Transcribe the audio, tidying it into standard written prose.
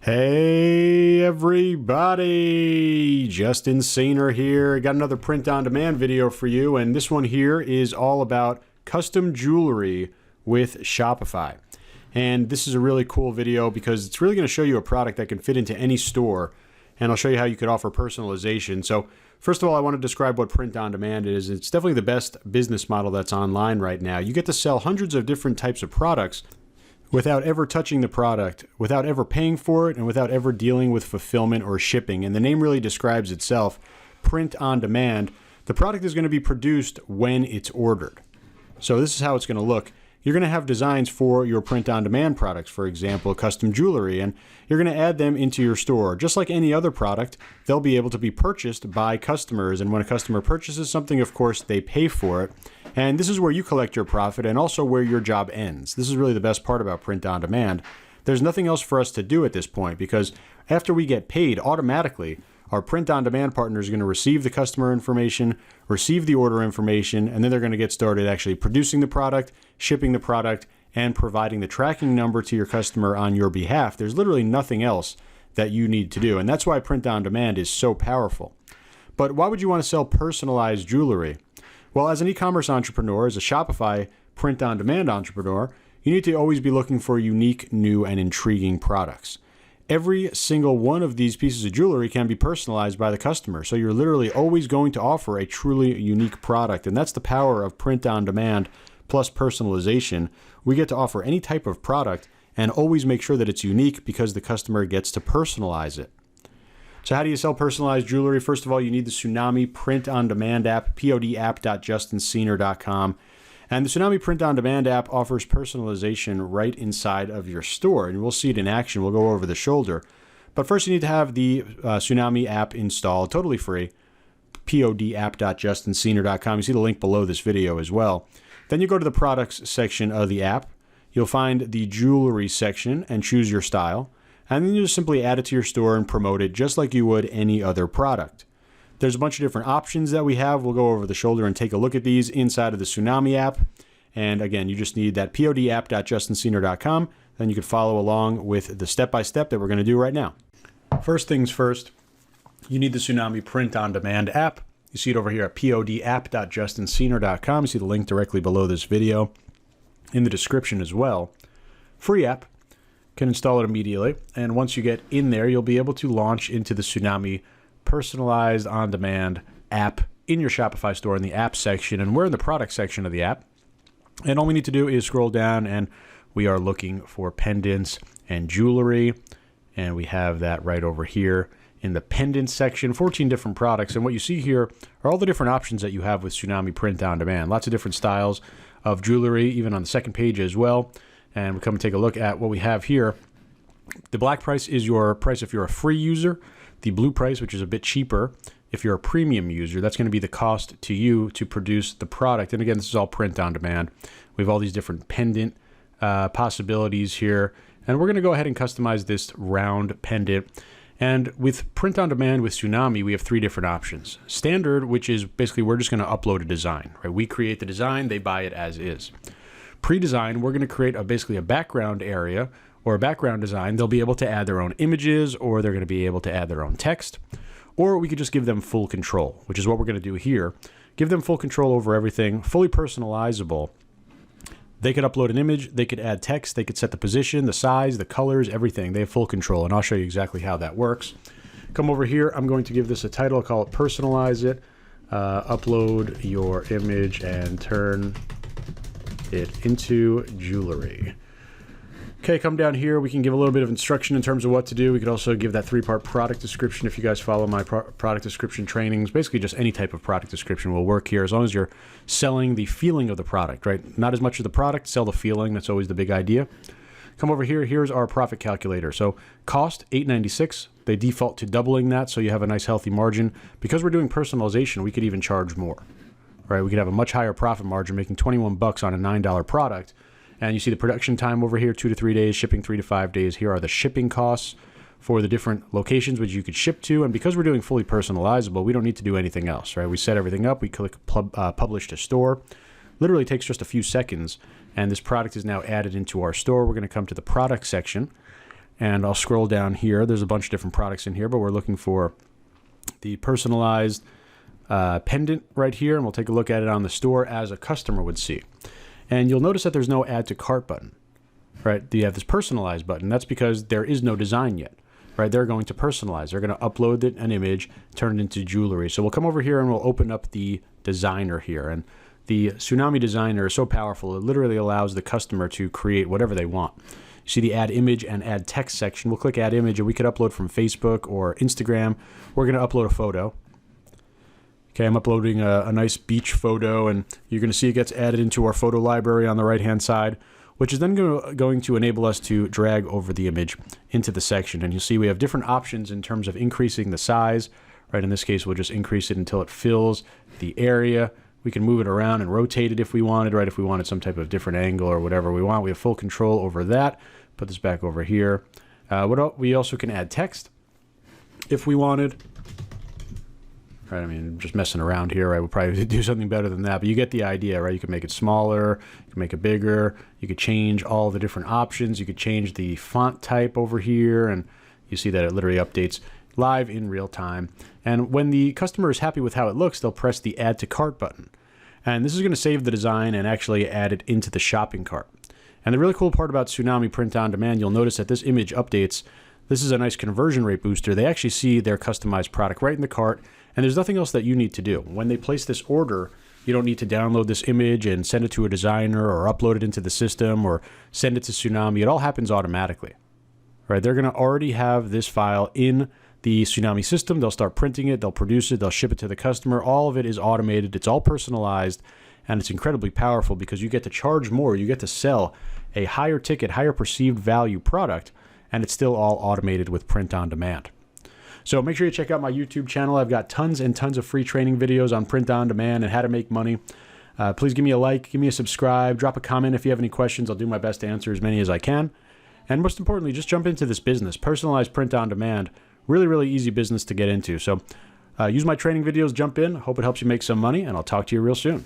Hey everybody, Justin Sainer here. Got another print-on-demand video for you, and this one here is all about custom jewelry with Shopify. And this is a really cool video because it's really going to show you a product that can fit into any store, and I'll show you how you could offer personalization. So first of all, I want to describe what print-on-demand is. It's definitely the best business model that's online right now. You get to sell hundreds of different types of products without ever touching the product, without ever paying for it, and without ever dealing with fulfillment or shipping. And the name really describes itself, print on demand. The product is going to be produced when it's ordered. So this is how it's going to look. You're going to have designs for your print on demand products, for example, custom jewelry, and you're going to add them into your store. Just like any other product, they'll be able to be purchased by customers. And when a customer purchases something, of course, they pay for it. And this is where you collect your profit and also where your job ends. This is really the best part about print on demand. There's nothing else for us to do at this point because after we get paid, automatically, our print on demand partner is going to receive the customer information, receive the order information, and then they're going to get started actually producing the product, shipping the product, and providing the tracking number to your customer on your behalf. There's literally nothing else that you need to do. And that's why print on demand is so powerful. But why would you want to sell personalized jewelry? Well, as an e-commerce entrepreneur, as a Shopify print-on-demand entrepreneur, you need to always be looking for unique, new, and intriguing products. Every single one of these pieces of jewelry can be personalized by the customer, so you're literally always going to offer a truly unique product, and that's the power of print-on-demand plus personalization. We get to offer any type of product and always make sure that it's unique because the customer gets to personalize it. So how do you sell personalized jewelry? First of all, you need the Tsunami Print on Demand app, podapp.justinsainer.com. And the Tsunami Print on Demand app offers personalization right inside of your store. And we'll see it in action. We'll go over the shoulder. But first, you need to have the Tsunami app installed, totally free, podapp.justinsainer.com. You see the link below this video as well. Then you go to the products section of the app. You'll find the jewelry section and choose your style. And then you just simply add it to your store and promote it just like you would any other product. There's a bunch of different options that we have. We'll go over the shoulder and take a look at these inside of the Tsunami app. And again, you just need that podapp.justinsainer.com. Then you can follow along with the step-by-step that we're going to do right now. First things first, you need the Tsunami Print on Demand app. You see it over here at podapp.justinsainer.com. You see the link directly below this video in the description as well. Free app. Can install it immediately, and once you get in there, you'll be able to launch into the Tsunami personalized on-demand app in your Shopify store in the app section, and we're in the product section of the app. And all we need to do is scroll down, and we are looking for pendants and jewelry, and we have that right over here in the pendants section, 14 different products. And what you see here are all the different options that you have with Tsunami Print on Demand. Lots of different styles of jewelry, even on the second page as well. And we come and take a look at what we have here. The black price is your price if you're a free user. The blue price, which is a bit cheaper, if you're a premium user, that's going to be the cost to you to produce the product. And again, this is all print on demand. We have all these different pendant possibilities here. And we're going to go ahead and customize this round pendant. And with print on demand with Tsunami, we have three different options. Standard, which is basically we're just going to upload a design, right? We create the design, they buy it as is. Pre-design, we're going to create basically a background area or a background design. They'll be able to add their own images, or they're going to be able to add their own text, or we could just give them full control, which is what we're going to do here. Give them full control over everything, fully personalizable. They could upload an image, they could add text, they could set the position, the size, the colors, everything. They have full control, and I'll show you exactly how that works. Come over here. I'm going to give this a title. I'll call it Personalize It. Upload your image and turn it into jewelry. Okay, come down here. We can give a little bit of instruction in terms of what to do. We could also give that three-part product description if you guys follow my product description trainings. Basically, just any type of product description will work here as long as you're selling the feeling of the product, right? Not as much of the product, sell the feeling. That's always the big idea. Come over here. Here's our profit calculator. So cost, $8.96. They default to doubling that, so you have a nice healthy margin. Because we're doing personalization, we could even charge more. Right, we could have a much higher profit margin, making 21 bucks on a $9 product. And you see the production time over here, 2 to 3 days, shipping 3 to 5 days. Here are the shipping costs for the different locations which you could ship to. And because we're doing fully personalizable, we don't need to do anything else, right? We set everything up. We click publish to store. Literally takes just a few seconds, and this product is now added into our store. We're going to come to the product section. and I'll scroll down here. There's a bunch of different products in here, but we're looking for the personalized pendant right here, and we'll take a look at it on the store as a customer would see. And you'll notice that there's no add to cart button, right? You have this personalized button. That's because there is no design yet, right? They're going to personalize. They're going to upload an image, turn it into jewelry. So we'll come over here and we'll open up the designer here. And the Tsunami designer is so powerful, it literally allows the customer to create whatever they want. You see the add image and add text section. We'll click add image, and we could upload from Facebook or Instagram. We're going to upload a photo. Okay, I'm uploading a nice beach photo, and you're going to see it gets added into our photo library on the right-hand side, which is then going to enable us to drag over the image into the section. And you'll see we have different options in terms of increasing the size. Right, in this case, we'll just increase it until it fills the area. We can move it around and rotate it if we wanted, right? If we wanted some type of different angle or whatever we want, we have full control over that. Put this back over here. We also can add text if we wanted. Right, I mean, I'm just messing around here. I would probably do something better than that, but you get the idea, right? You can make it smaller, you can make it bigger, you could change all the different options, you could change the font type over here, and you see that it literally updates live in real time. And when the customer is happy with how it looks, they'll press the add to cart button. And this is going to save the design and actually add it into the shopping cart. And the really cool part about Tsunami Print on Demand, you'll notice that this image updates. This is a nice conversion rate booster. They actually see their customized product right in the cart, and there's nothing else that you need to do. When they place this order, you don't need to download this image and send it to a designer or upload it into the system or send it to Tsunami. It all happens automatically, right? They're going to already have this file in the Tsunami system. They'll start printing it, they'll produce it, they'll ship it to the customer. All of it is automated, it's all personalized, and it's incredibly powerful because you get to charge more, you get to sell a higher ticket, higher perceived value product, and it's still all automated with print on demand. So make sure you check out my YouTube channel. I've got tons and tons of free training videos on print on demand and how to make money. Please give me a like, give me a subscribe, drop a comment if you have any questions. I'll do my best to answer as many as I can. And most importantly, just jump into this business. Personalized print on demand. Really, really easy business to get into. So use my training videos, jump in. Hope it helps you make some money, and I'll talk to you real soon.